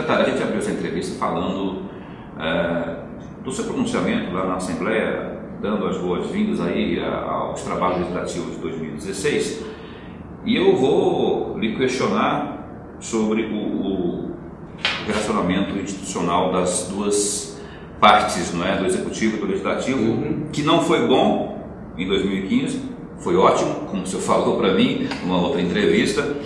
Secretário, a gente abriu essa entrevista falando do seu pronunciamento lá na Assembleia, dando as boas-vindas aí aos trabalhos legislativos de 2016, e eu vou lhe questionar sobre o relacionamento institucional das duas partes, não é, do Executivo e do Legislativo, que não foi bom em 2015, foi ótimo, como o senhor falou para mim numa outra entrevista.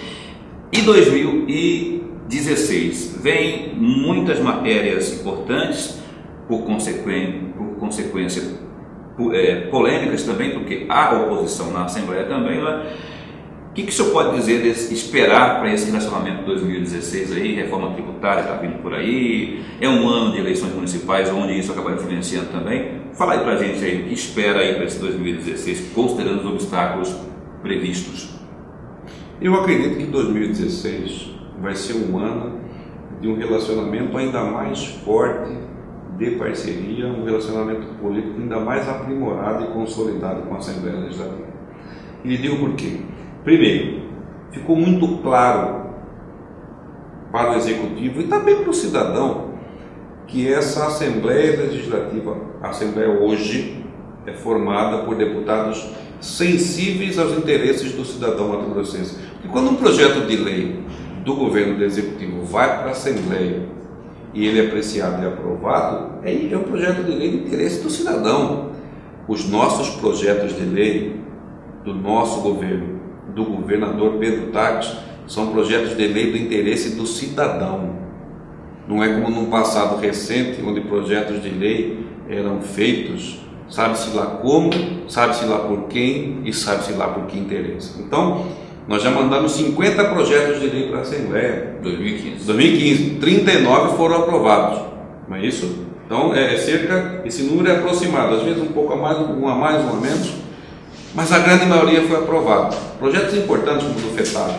Em 2016 vem muitas matérias importantes, por consequência polêmicas também, porque há oposição na Assembleia também, né? O que o senhor pode dizer esperar para esse relacionamento de 2016 aí? Reforma tributária está vindo por aí, é um ano de eleições municipais onde isso acaba influenciando também. Fala aí para a gente aí o que espera aí para esse 2016, considerando os obstáculos previstos. Eu acredito que 2016 vai ser um ano de um relacionamento ainda mais forte de parceria, um relacionamento político ainda mais aprimorado e consolidado com a Assembleia Legislativa. E lhe digo por quê. Primeiro, ficou muito claro para o Executivo e também para o cidadão que essa Assembleia Legislativa, a Assembleia hoje, é formada por deputados sensíveis aos interesses do cidadão mato-grossense. E quando um projeto de lei do governo do Executivo vai para a Assembleia e ele é apreciado e aprovado, é um projeto de lei de interesse do cidadão. Os nossos projetos de lei do nosso governo, do governador Pedro Taques, são projetos de lei do interesse do cidadão. Não é como num passado recente, onde projetos de lei eram feitos, sabe-se lá como, sabe-se lá por quem e sabe-se lá por que interesse. Então, nós já mandamos 50 projetos de lei para a Assembleia. 2015. 39 foram aprovados. Não é isso? Então, esse número é aproximado, às vezes um pouco a mais, um a mais, um a menos, mas a grande maioria foi aprovada. Projetos importantes como o do FETAB.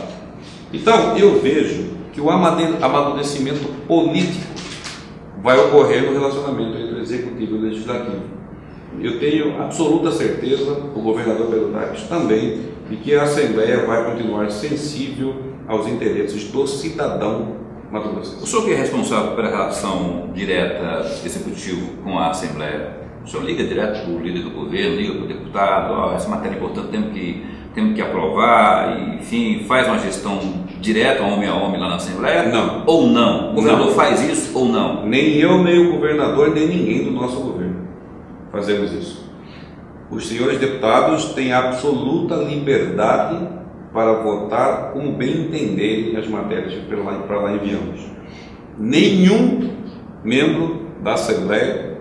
Então, eu vejo que o amadurecimento político vai ocorrer no relacionamento entre o Executivo e o Legislativo. Eu tenho absoluta certeza, o governador Pedro Taques também, de que a Assembleia vai continuar sensível aos interesses do cidadão mato-grossense. O senhor que é responsável pela relação direta Executivo com a Assembleia, o senhor liga direto para o líder do governo, liga para o deputado, essa matéria é importante, temos que aprovar, e, enfim, faz uma gestão direta, homem a homem lá na Assembleia? Não. Ou não? O governador não faz isso ou não? Nem eu, nem o governador, nem ninguém do nosso governo fazemos isso. Os senhores deputados têm absoluta liberdade para votar como bem entenderem as matérias que para lá enviamos. Nenhum membro da Assembleia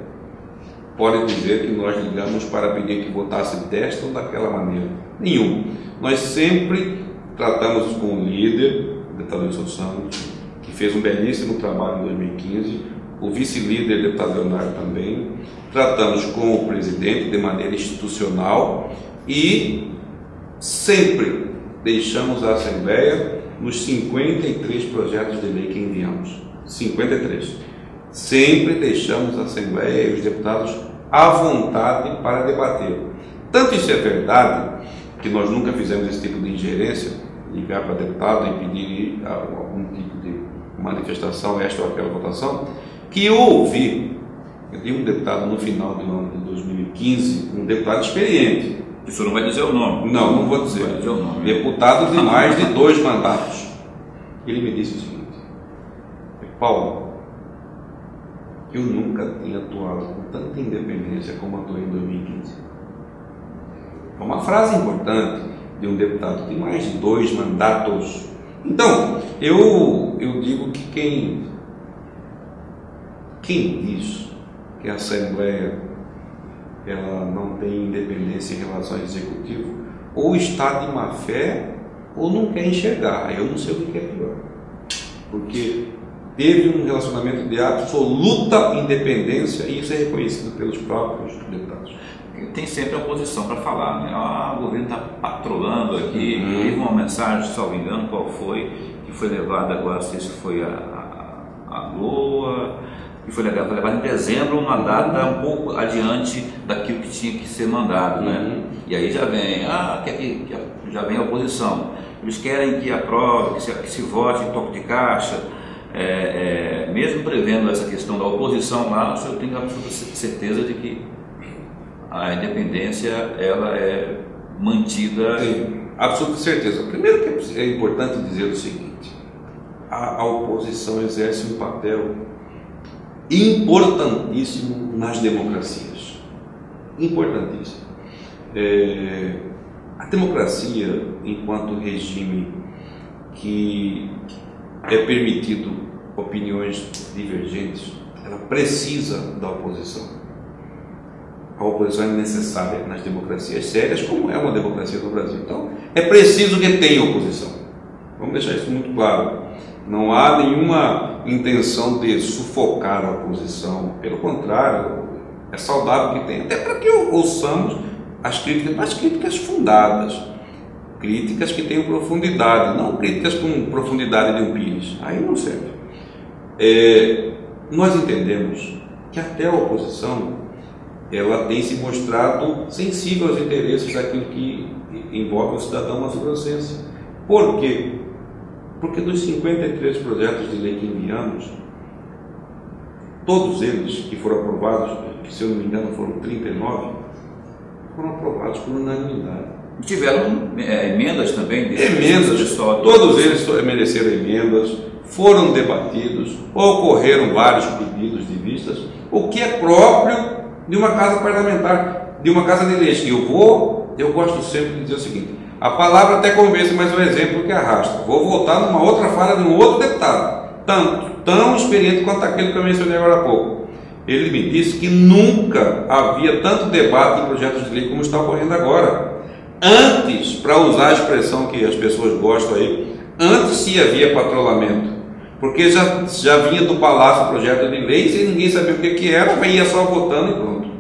pode dizer que nós ligamos para pedir que votasse desta ou daquela maneira. Nenhum. Nós sempre tratamos com o líder, o deputado Wilson Santos, que fez um belíssimo trabalho em 2015, o vice-líder, o deputado Leonardo também. Tratamos com o presidente de maneira institucional e sempre deixamos a Assembleia nos 53 projetos de lei que enviamos. 53. Sempre deixamos a Assembleia e os deputados à vontade para debater. Tanto isso é verdade, que nós nunca fizemos esse tipo de ingerência, ligar para deputado e pedir algum tipo de manifestação, esta ou aquela votação, que eu ouvi, eu tive um deputado no final do ano de 2015, um deputado experiente. O senhor não vai dizer o nome? Não, não vou dizer. Vai dizer o nome. Deputado de mais de 2 mandatos. Ele me disse o seguinte: Paulo, eu nunca tinha atuado com tanta independência como atuei em 2015. É uma frase importante de um deputado de mais de 2 mandatos. Então, eu digo que quem diz que a Assembleia ela não tem independência em relação ao Executivo, ou está de má fé, ou não quer enxergar. Eu não sei o que é pior. Porque teve um relacionamento de absoluta independência, e isso é reconhecido pelos próprios deputados. Tem sempre a oposição para falar, né? O governo está patrolando aqui. Teve uma mensagem, salvo engano, qual foi, que foi levada agora, não sei se foi a Lua, que foi levada em dezembro, uma data um pouco adiante daquilo que tinha que ser mandado, né? E aí já vem, já vem a oposição. Eles querem que aprove, que se vote em toque de caixa. mesmo prevendo essa questão da oposição lá, o senhor tem absoluta certeza de que a independência ela é mantida? Tenho absoluta certeza. Primeiro que é importante dizer o seguinte: a oposição exerce um papel importantíssimo nas democracias. Importantíssimo. A democracia, enquanto regime que é permitido opiniões divergentes, ela precisa da oposição. A oposição é necessária nas democracias sérias, como é uma democracia no Brasil. Então, é preciso que tenha oposição. Vamos deixar isso muito claro. Não há nenhuma intenção de sufocar a oposição. Pelo contrário, é saudável que tenha, até para que ouçamos as críticas, mas críticas fundadas. Críticas que tenham profundidade, não críticas com profundidade de um pires. Aí não serve. Nós entendemos que até a oposição ela tem se mostrado sensível aos interesses daquilo que envolve o cidadão mato-grossense. Por quê? Porque dos 53 projetos de lei que enviamos, todos eles que foram aprovados, que se eu não me engano foram 39, foram aprovados por unanimidade. Tiveram emendas também? Emendas, todos eles mereceram emendas, foram debatidos, ocorreram vários pedidos de vistas, o que é próprio de uma casa parlamentar, de uma casa de leis. Eu gosto sempre de dizer o seguinte: a palavra até convence, mas o exemplo que arrasta. Vou voltar numa outra fala de um outro deputado, tão experiente quanto aquele que eu mencionei agora há pouco. Ele me disse que nunca havia tanto debate em projetos de lei como está ocorrendo agora. Antes, para usar a expressão que as pessoas gostam aí, antes se havia patrulhamento, porque já vinha do Palácio o projeto de lei e ninguém sabia o que era, ia só votando e pronto.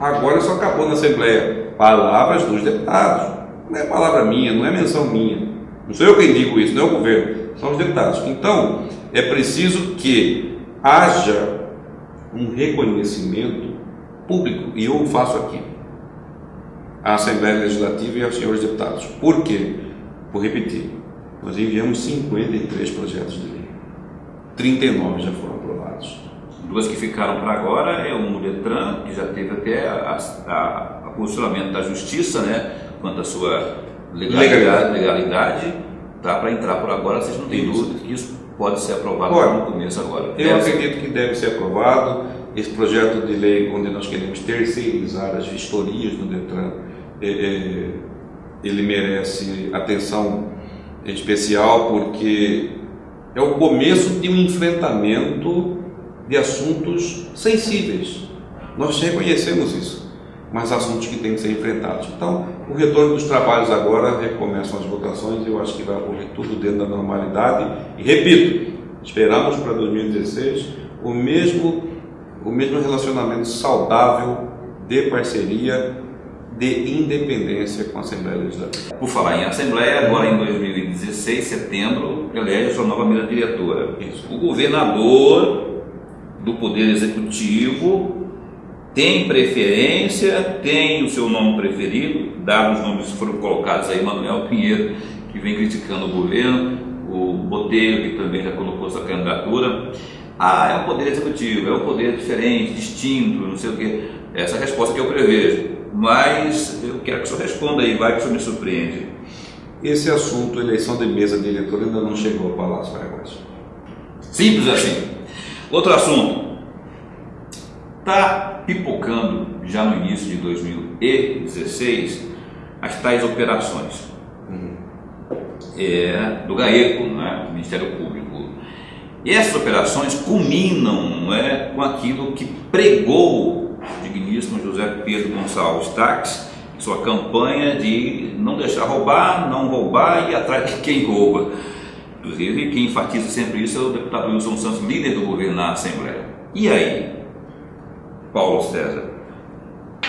Agora isso acabou na Assembleia. Palavras dos deputados. Não é palavra minha, não é menção minha. Não sou eu quem digo isso, não é o governo, são os deputados. Então, é preciso que haja um reconhecimento público, e eu faço aqui, à Assembleia Legislativa e aos senhores deputados. Por quê? Vou repetir. Nós enviamos 53 projetos de lei. 39 já foram aprovados. Duas que ficaram para agora é um Detran, que já teve até a posicionamento da Justiça, né, quanto à sua legalidade, tá para entrar por agora. Vocês não têm dúvida que isso pode ser aprovado no começo agora? Eu acredito que deve ser aprovado. Esse projeto de lei, onde nós queremos terceirizar as vistorias do Detran, ele merece atenção especial, porque é o começo de um enfrentamento de assuntos sensíveis. Nós reconhecemos isso, mas assuntos que têm que ser enfrentados. Então, o retorno dos trabalhos agora, recomeçam as votações, eu acho que vai ocorrer tudo dentro da normalidade. E repito, esperamos para 2016 o mesmo relacionamento saudável de parceria, de independência com a Assembleia Legislativa. Por falar em Assembleia, agora em 2016, setembro, elege sua nova mesa diretora. Isso. O governador do Poder Executivo tem preferência, tem o seu nome preferido, dados os nomes que foram colocados aí, Manuel Pinheiro, que vem criticando o governo, o Botelho, que também já colocou sua candidatura. É o Poder Executivo, é um poder diferente, distinto, não sei o quê. Essa é a resposta que eu prevejo. Mas eu quero que o senhor responda aí, vai que o senhor me surpreende. Esse assunto, eleição de mesa diretora, ainda não chegou ao Palácio Paraguaçu. Simples assim. Outro assunto. Está pipocando, já no início de 2016, as tais operações do GAECO, né, do Ministério Público. E essas operações culminam, não é, com aquilo que pregou o digníssimo José Pedro Gonçalves Taques, sua campanha de não deixar roubar, não roubar e ir atrás de quem rouba. Inclusive, quem enfatiza sempre isso é o deputado Wilson Santos, líder do governo na Assembleia. E aí, Paulo César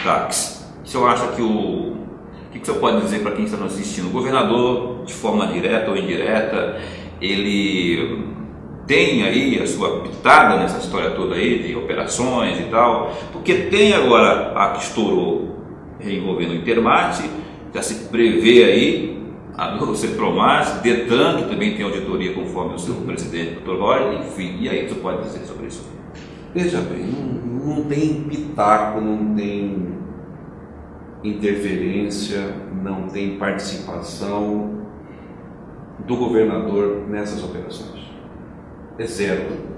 Taques, o senhor acha que o que o senhor pode dizer para quem está nos assistindo? O governador, de forma direta ou indireta, ele tem aí a sua pitada nessa história toda aí de operações e tal, porque tem agora a que estourou envolvendo o Intermate, já se prevê aí a do Centro-Mar, Detran, que também tem auditoria conforme o seu presidente, Dr. Roy, enfim. E aí, o que você pode dizer sobre isso? Veja bem, não tem pitaco, não tem interferência, não tem participação do governador nessas operações. É zero.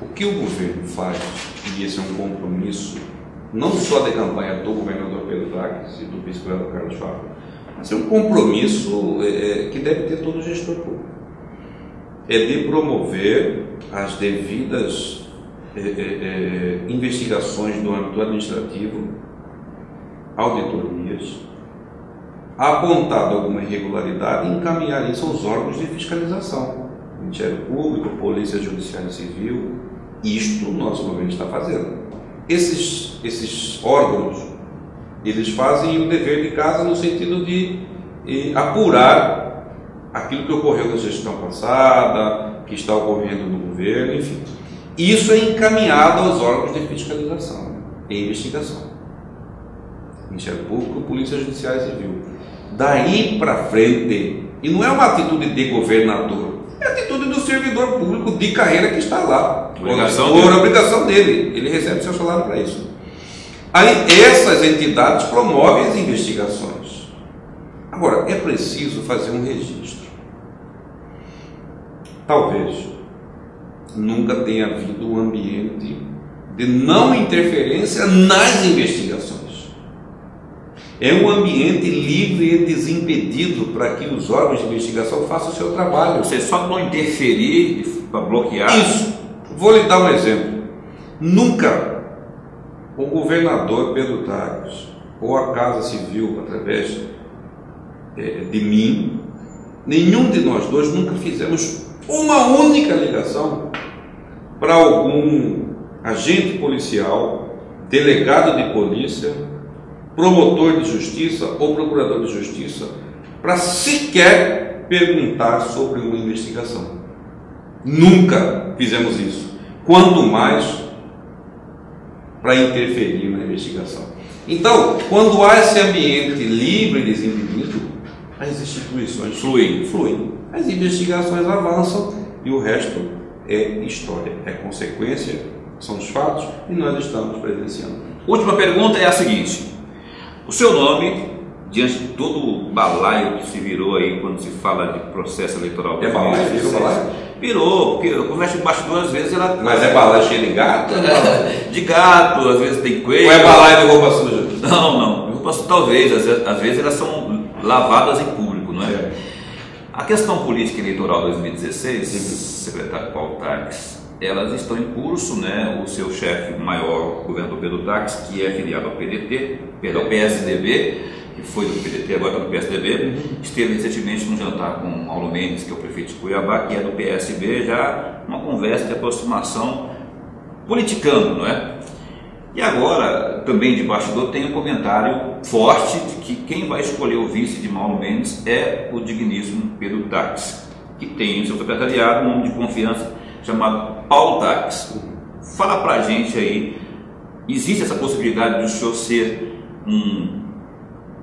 O que o governo faz, e esse é um compromisso, não só da campanha do governador Pedro Taques e do vice-governador Carlos Fávaro, mas é um compromisso que deve ter todo gestor público. É de promover as devidas investigações do âmbito administrativo, auditorias, apontado alguma irregularidade, encaminhar isso aos órgãos de fiscalização, Ministério Público, Polícia Judiciária e Civil. Isto o nosso governo está fazendo. Esses órgãos, eles fazem o dever de casa no sentido de apurar aquilo que ocorreu na gestão passada, que está ocorrendo no governo, enfim. Isso é encaminhado aos órgãos de fiscalização e investigação. Ministério Público, Polícia Judiciária e Civil. Daí para frente, e não é uma atitude de governador, é a atitude do servidor público de carreira que está lá. Obrigação dele. Ele recebe seu salário para isso. Aí essas entidades promovem as investigações. Agora, é preciso fazer um registro. Talvez nunca tenha havido um ambiente de não interferência nas investigações. É um ambiente livre e desimpedido para que os órgãos de investigação façam o seu trabalho. Você só não interferir para bloquear. Isso. Vou lhe dar um exemplo. Nunca o governador Pedro Taques ou a Casa Civil, através de mim, nenhum de nós dois nunca fizemos uma única ligação para algum agente policial, delegado de polícia, promotor de justiça ou procurador de justiça, para sequer perguntar sobre uma investigação. Nunca fizemos isso. Quanto mais para interferir na investigação. Então, quando há esse ambiente livre e desimpedido, as instituições fluem. As investigações avançam e o resto é história, é consequência, são os fatos e nós estamos presenciando. Última pergunta é a seguinte: o seu nome, diante de todo o balaio que se virou aí quando se fala de processo eleitoral, Virou balaio? Virou, porque eu converso de bastidor, às vezes ela... Mas é balaio cheio de gato? De gato, às vezes tem coelho. Ou é balaio de roupa suja? Não, roupa suja talvez, às vezes elas são lavadas em público, não é? A questão política eleitoral 2016, secretário Paulo Taques, elas estão em curso, né? O seu chefe maior, o governador Pedro Taques, que é filiado ao PSDB, que foi do PDT, agora está no PSDB, esteve recentemente num jantar com Paulo Mendes, que é o prefeito de Cuiabá, que é do PSB, já uma conversa de aproximação politicando, não é? E agora, também de bastidor, tem um comentário forte de que quem vai escolher o vice de Paulo Mendes é o digníssimo Pedro Taques, que tem em seu secretariado um nome de confiança chamado Paulo Taques. Fala pra gente aí, existe essa possibilidade de o senhor ser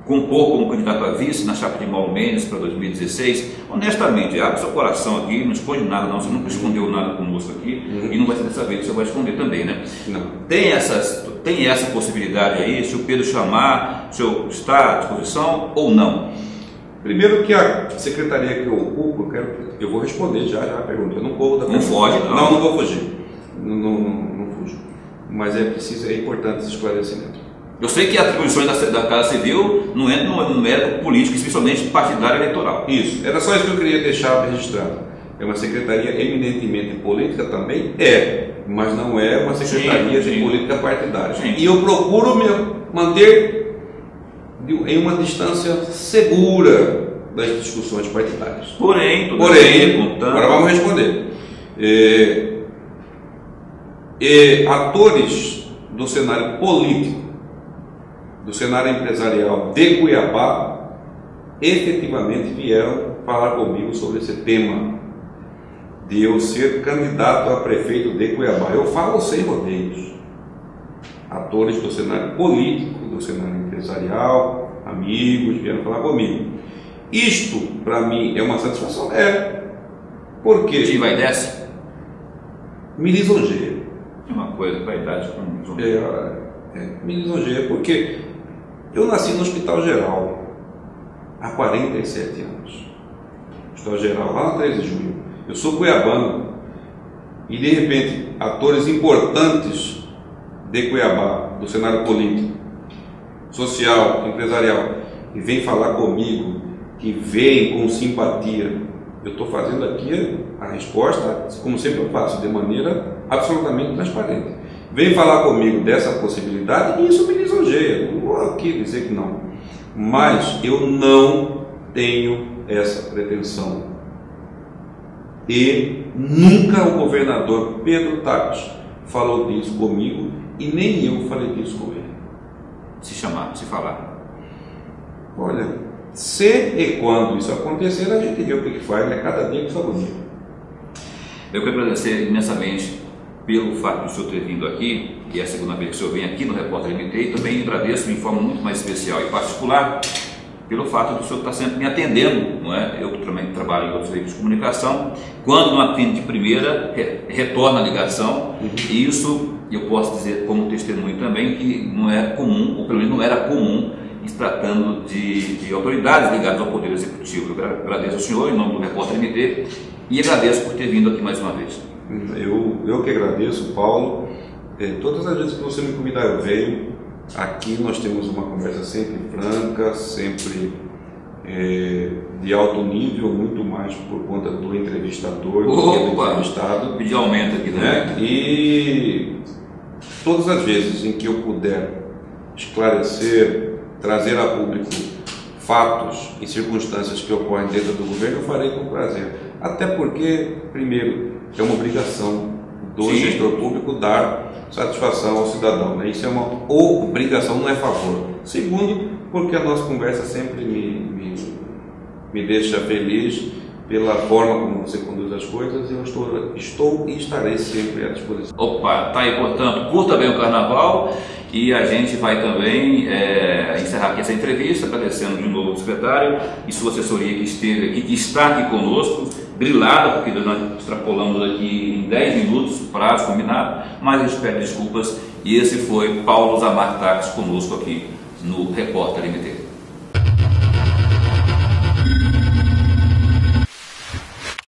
compor como candidato a vice na chapa de Paulo Mendes para 2016? Honestamente, abre seu coração aqui, não esconde nada não, você nunca escondeu nada conosco aqui, e não vai ser dessa vez que você vai esconder também, né? Não. Tem essa possibilidade aí, se o Pedro chamar, o senhor está à disposição ou não? Primeiro que a secretaria que eu ocupo, eu vou responder já a pergunta, eu não corro da pergunta. Não foge, não? Não vou fugir, não fujo, mas é importante esse esclarecimento. Eu sei que as atribuições da Casa Civil não entram no mérito político, especialmente partidário eleitoral. Isso, era só isso que eu queria deixar registrado. É uma secretaria eminentemente política também? Mas não é uma secretaria de política partidária. Sim. E eu procuro me manter em uma distância segura das discussões partidárias. Porém, agora vamos responder. Atores do cenário político, do cenário empresarial de Cuiabá, efetivamente vieram falar comigo sobre esse tema de eu ser candidato a prefeito de Cuiabá. Eu falo sem rodeios. Atores do cenário político, do cenário empresarial, amigos, vieram falar comigo. Isto, para mim, é uma satisfação? É. Por quê? E vai e desce? Me lisonjeia. É uma coisa com a idade com lisonjeia. Me lisonjeia, porque eu nasci no Hospital Geral há 47 anos. Hospital Geral, lá na 3 de junho. Eu sou cuiabano e, de repente, atores importantes de Cuiabá, do cenário político, social, empresarial, que vêm falar comigo, que veem com simpatia. Eu estou fazendo aqui a resposta, como sempre eu faço, de maneira absolutamente transparente. Vem falar comigo dessa possibilidade e isso me lisonjeia. Não vou aqui dizer que não. Mas eu não tenho essa pretensão. E nunca o governador Pedro Taques falou disso comigo e nem eu falei disso com ele. Se chamar, se falar. Olha, se e quando isso acontecer, a gente vê o que faz, né? Cada dia que está bonito. Eu quero agradecer imensamente pelo fato do senhor ter vindo aqui, que é a segunda vez que o senhor vem aqui no Repórter MT, e também agradeço de forma muito mais especial e particular pelo fato do senhor estar sempre me atendendo, não é? Eu também trabalho em outros veículos de comunicação, quando não atende de primeira, retorna a ligação, e isso eu posso dizer como testemunho também, que não é comum, ou pelo menos não era comum, se tratando de autoridades ligadas ao Poder Executivo. Eu agradeço ao senhor em nome do Repórter MT e agradeço por ter vindo aqui mais uma vez. Eu que agradeço, Paulo. Todas as vezes que você me convidar, eu venho. Aqui nós temos uma conversa sempre franca, sempre de alto nível, muito mais por conta do entrevistador do que do entrevistado. Pedir aumento aqui, né? E todas as vezes em que eu puder esclarecer, trazer a público fatos e circunstâncias que ocorrem dentro do governo, eu farei com prazer. Até porque, primeiro, é uma obrigação do gestor público dar satisfação ao cidadão, né? Isso é uma obrigação, não é favor. Segundo, porque a nossa conversa sempre me deixa feliz pela forma como você conduz as coisas, e eu estou e estarei sempre à disposição. Opa, tá aí, portanto, curta bem o Carnaval, e a gente vai também encerrar aqui essa entrevista, agradecendo de novo o secretário e sua assessoria que esteve aqui, que está aqui conosco, grilada, porque nós extrapolamos aqui em 10 minutos o prazo combinado, mas a gente pede desculpas, e esse foi Paulo Zamar Taques conosco aqui no Repórter MT.